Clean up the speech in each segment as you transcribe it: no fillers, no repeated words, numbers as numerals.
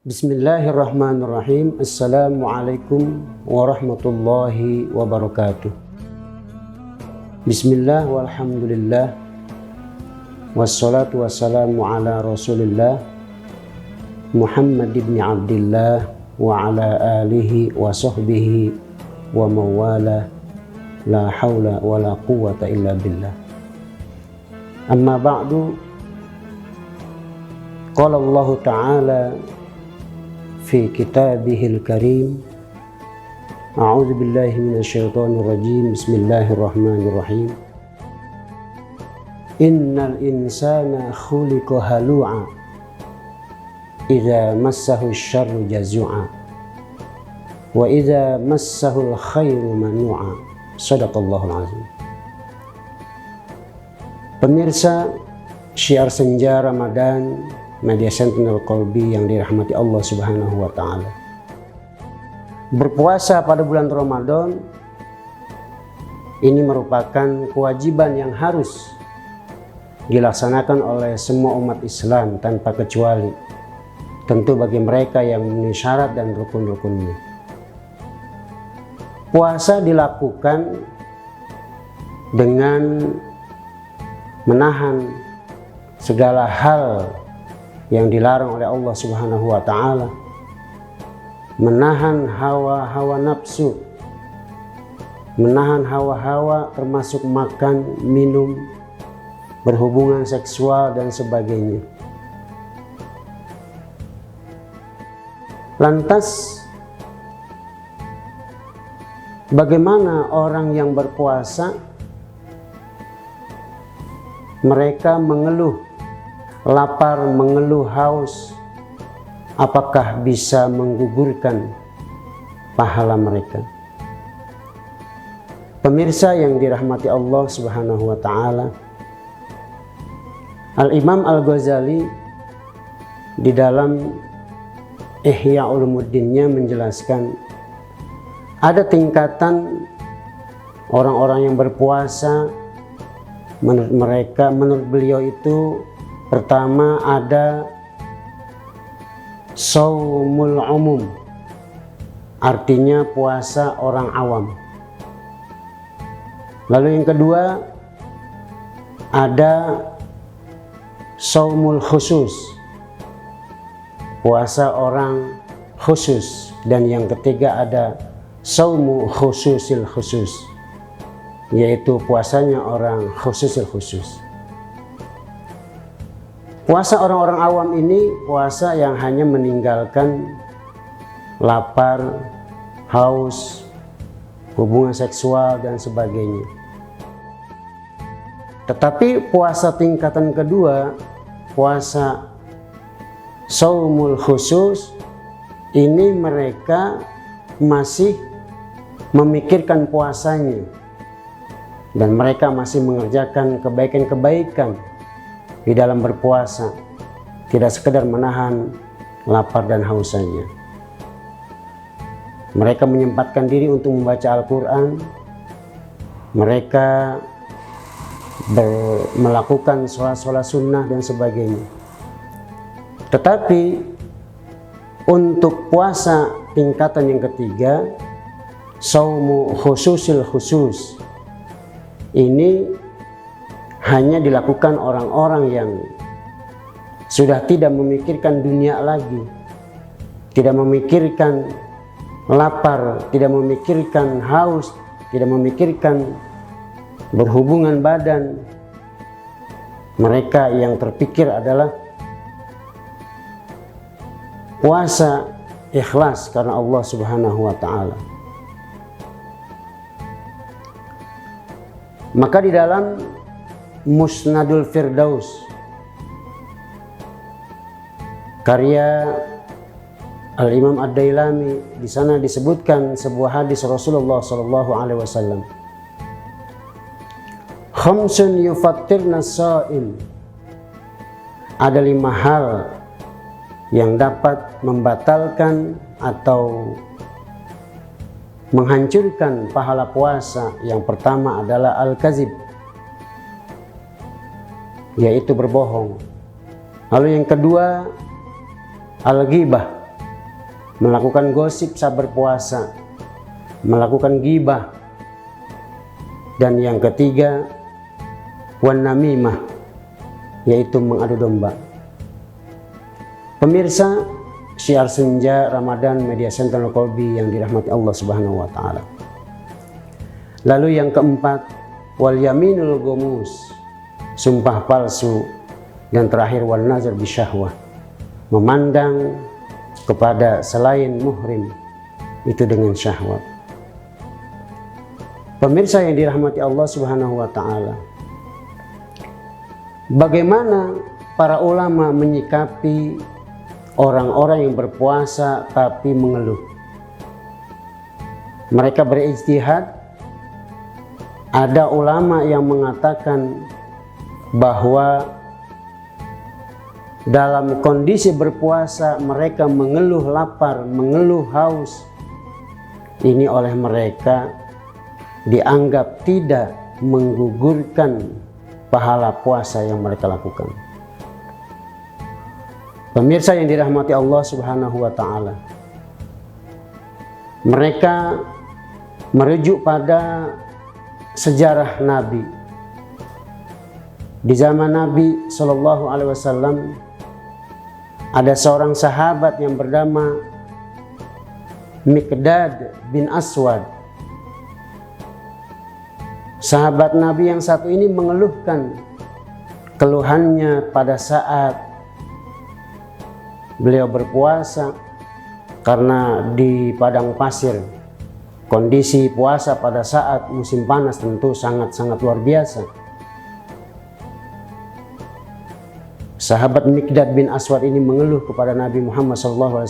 Bismillahirrahmanirrahim. Assalamualaikum warahmatullahi wabarakatuh. Bismillah walhamdulillah wassalatu wassalamu ala rasulillah Muhammad ibn Abdillah wa ala alihi wa sahbihi wa mawala la hawla wa la quwwata illa billah. Amma ba'du. Qala Allah Ta'ala fi kitabihil karim, a'udzu billahi minasyaitonir rajim, bismillahirrahmanirrahim. Innal insana khuliqa halu'a idza massahu syarru jazu'a wa idza massahu khairu manu'a. Shadaqallahul azim. Pemirsa Syiar Senja Ramadan Media Sentinel Qalbi yang dirahmati Allah Subhanahu wa Ta'ala. Berpuasa pada bulan Ramadan ini merupakan kewajiban yang harus dilaksanakan oleh semua umat Islam tanpa kecuali, tentu bagi mereka yang memenuhi syarat dan rukun-rukunnya. Puasa dilakukan dengan menahan segala hal yang dilarang oleh Allah Subhanahu wa Ta'ala, menahan hawa-hawa nafsu, menahan hawa-hawa termasuk makan, minum, berhubungan seksual dan sebagainya. Lantas bagaimana orang yang berpuasa? Mereka mengeluh lapar, mengeluh haus, apakah bisa menggugurkan pahala mereka? Pemirsa yang dirahmati Allah Subhanahu wa Ta'ala, Al-Imam Al-Ghazali di dalam Ihya Ulumuddinnya menjelaskan ada tingkatan orang-orang yang berpuasa. Menurut beliau itu, pertama ada shaumul umum, artinya puasa orang awam. Lalu yang kedua ada shaumul khusus, puasa orang khusus. Dan yang ketiga ada shaumu khususil khusus, yaitu puasanya orang khususil khusus. Puasa orang-orang awam ini puasa yang hanya meninggalkan lapar, haus, hubungan seksual dan sebagainya. Tetapi puasa tingkatan kedua, puasa shaumul khusus, ini mereka masih memikirkan puasanya dan mereka masih mengerjakan kebaikan-kebaikan di dalam berpuasa, tidak sekedar menahan lapar dan haus saja. Mereka menyempatkan diri untuk membaca Al-Quran, mereka melakukan sholat-sholat sunnah dan sebagainya. Tetapi untuk puasa tingkatan yang ketiga, shaumu khususil khusus, ini hanya dilakukan orang-orang yang sudah tidak memikirkan dunia lagi, tidak memikirkan lapar, tidak memikirkan haus, tidak memikirkan berhubungan badan. Mereka yang terpikir adalah puasa ikhlas karena Allah Subhanahu wa Ta'ala. Maka di dalam Musnadul Firdaus karya Al-Imam Ad-Dailami, di sana disebutkan sebuah hadis Rasulullah SAW. Khamsun yufattirna shaim, ada 5 hal yang dapat membatalkan atau menghancurkan pahala puasa. Yang pertama adalah al-kazib, yaitu berbohong. Lalu yang kedua al-ghibah, melakukan gosip saat berpuasa, melakukan ghibah, dan yang ketiga wan namimah, yaitu mengadu domba. Pemirsa Syiar Senja Ramadan Media Center Al-Qalbi yang dirahmati Allah Subhanahu wa taala. Lalu yang keempat, wal yaminul gomus, sumpah palsu. Yang terakhir, wal nazar bisyahwah, memandang kepada selain muhrim itu dengan syahwat. Pemirsa yang dirahmati Allah Subhanahu wa taala, bagaimana para ulama menyikapi orang-orang yang berpuasa tapi mengeluh? Mereka berijtihad. Ada ulama yang mengatakan bahwa dalam kondisi berpuasa mereka mengeluh lapar, mengeluh haus. Ini oleh mereka dianggap tidak menggugurkan pahala puasa yang mereka lakukan. Pemirsa yang dirahmati Allah Subhanahu wa taala, mereka merujuk pada sejarah Nabi. Di zaman Nabi Shallallahu Alaihi Wasallam ada seorang sahabat yang bernama Miqdad bin Aswad. Sahabat Nabi yang satu ini mengeluhkan keluhannya pada saat beliau berpuasa, karena di padang pasir kondisi puasa pada saat musim panas tentu sangat-sangat luar biasa. Sahabat Miqdad bin Aswad ini mengeluh kepada Nabi Muhammad SAW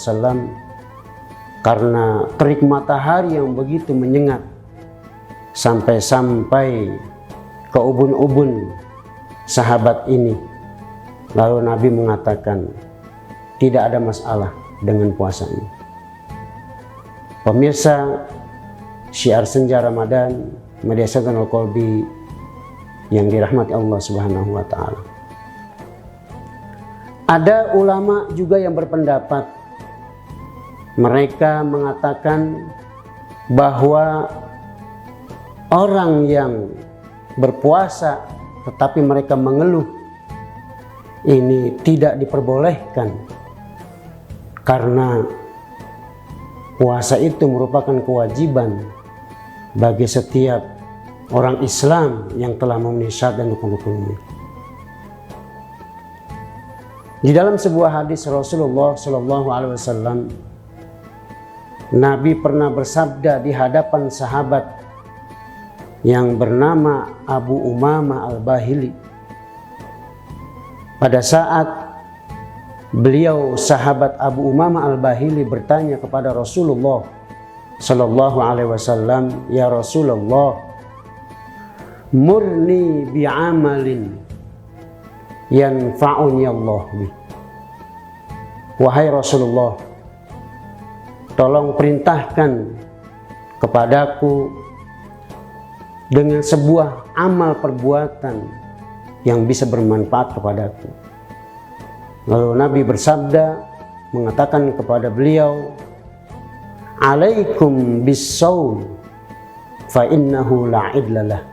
karena terik matahari yang begitu menyengat sampai ke ubun-ubun sahabat ini. Lalu Nabi mengatakan, tidak ada masalah dengan puasa ini. Pemirsa Syiar Senja Ramadan Media Center Al-Qalbi yang dirahmati Allah Subhanahu wa taala. Ada ulama juga yang berpendapat, mereka mengatakan bahwa orang yang berpuasa tetapi mereka mengeluh ini tidak diperbolehkan, karena puasa itu merupakan kewajiban bagi setiap orang Islam yang telah memenuhi syarat dan rukun-rukunnya. Di dalam sebuah hadis Rasulullah Shallallahu Alaihi Wasallam, Nabi pernah bersabda di hadapan sahabat yang bernama Abu Umamah Al-Bahili. Pada saat beliau, sahabat Abu Umamah Al-Bahili, bertanya kepada Rasulullah Shallallahu Alaihi Wasallam, ya Rasulullah, murni bi'amalin yanfa'uni Allah bih. Wahai Rasulullah, tolong perintahkan kepadaku dengan sebuah amal perbuatan yang bisa bermanfaat kepadaku. Lalu Nabi bersabda, mengatakan kepada beliau, alaikum bis-shaum fa innahu la idlalah.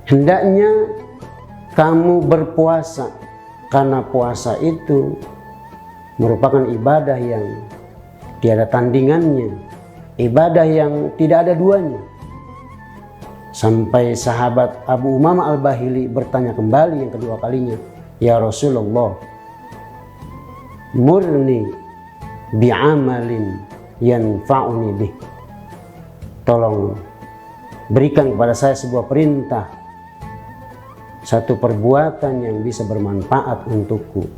Hendaknya kamu berpuasa, karena puasa itu merupakan ibadah yang tiada tandingannya, ibadah yang tidak ada duanya. Sampai sahabat Abu Umamah Al-Bahili bertanya kembali yang kedua kalinya, ya Rasulullah, murni bi'amalin yanfa'uni bih. Tolong berikan kepada saya sebuah perintah, satu perbuatan yang bisa bermanfaat untukku.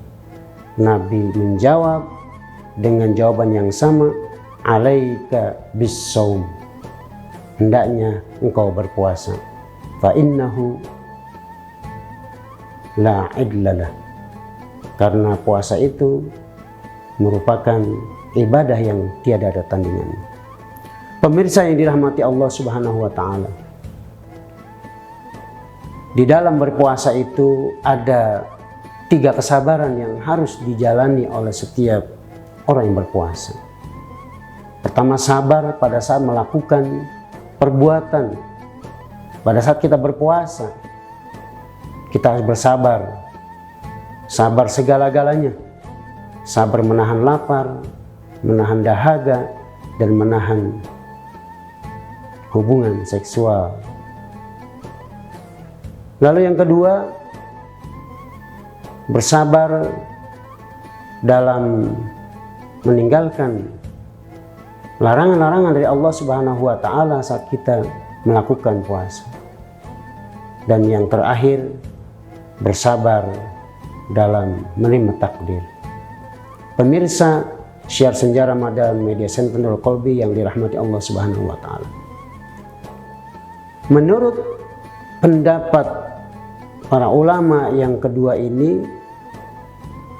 Nabi menjawab dengan jawaban yang sama, alaika bis-shaum. Hendaknya engkau berpuasa. Fa innahu la idlalah. Karena puasa itu merupakan ibadah yang tiada ada tandingannya. Pemirsa yang dirahmati Allah Subhanahu wa taala, di dalam berpuasa itu ada 3 kesabaran yang harus dijalani oleh setiap orang yang berpuasa. Pertama, sabar pada saat melakukan perbuatan. Pada saat kita berpuasa, kita harus bersabar. Sabar segala-galanya. Sabar menahan lapar, menahan dahaga, dan menahan hubungan seksual. Lalu yang kedua, bersabar dalam meninggalkan larangan-larangan dari Allah Subhanahu wa Ta'ala saat kita melakukan puasa. Dan yang terakhir, bersabar dalam menerima takdir. Pemirsa Syiar Senja Ramadan Media Center Nurul Qalbi yang dirahmati Allah Subhanahu wa Ta'ala. Menurut pendapat para ulama yang kedua ini,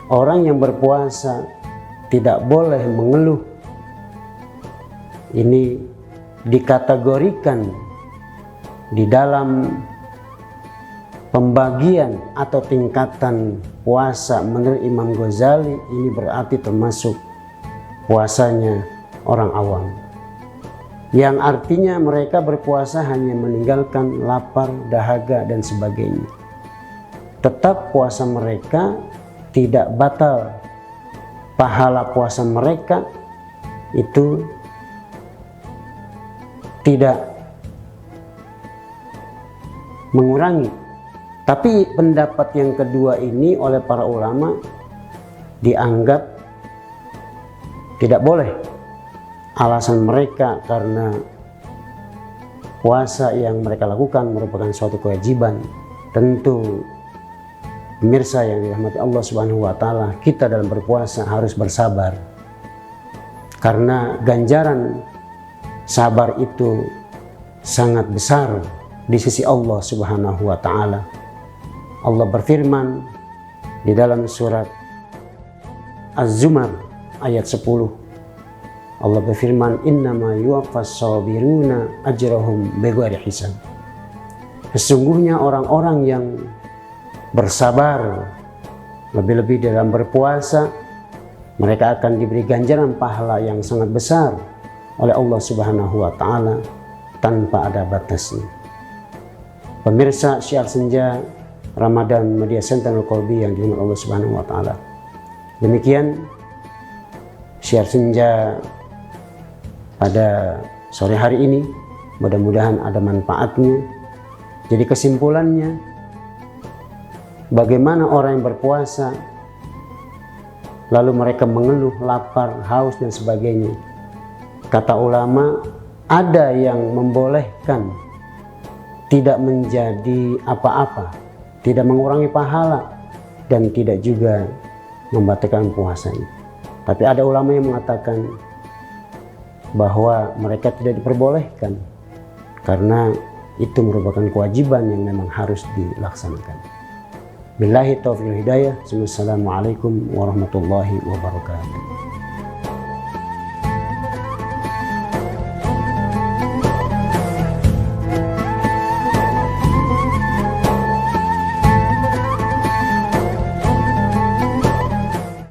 orang yang berpuasa tidak boleh mengeluh. Ini dikategorikan di dalam pembagian atau tingkatan puasa menurut Imam Ghazali, ini berarti termasuk puasanya orang awam, yang artinya mereka berpuasa hanya meninggalkan lapar, dahaga, dan sebagainya. Tetap puasa mereka tidak batal, pahala puasa mereka itu tidak mengurangi. Tapi pendapat yang kedua ini oleh para ulama dianggap tidak boleh. Alasan mereka karena puasa yang mereka lakukan merupakan suatu kewajiban. Tentu pemirsa yang dirahmati Allah Subhanahu wa Ta'ala, kita dalam berpuasa harus bersabar. Karena ganjaran sabar itu sangat besar di sisi Allah Subhanahu wa Ta'ala. Allah berfirman di dalam surat Az-Zumar ayat 10. Allah berfirman, innama yuwaffas sabiruna ajrahum bighairi hisab. Sesungguhnya orang-orang yang bersabar, lebih-lebih dalam berpuasa, mereka akan diberi ganjaran pahala yang sangat besar oleh Allah Subhanahu wa Ta'ala tanpa ada batasnya. Pemirsa Syiar Senja Ramadan Media Center Nurul Qalbi yang dirahmati Allah Subhanahu wa Ta'ala. Demikian Syiar Senja pada sore hari ini, mudah-mudahan ada manfaatnya. Jadi kesimpulannya, bagaimana orang yang berpuasa lalu mereka mengeluh lapar, haus, dan sebagainya. Kata ulama, ada yang membolehkan, tidak menjadi apa-apa, tidak mengurangi pahala, dan tidak juga membatalkan puasanya. Tapi ada ulama yang mengatakan bahwa mereka tidak diperbolehkan karena itu merupakan kewajiban yang memang harus dilaksanakan. Billahi taufiq wal hidayah. Wassalamualaikum warahmatullahi wabarakatuh.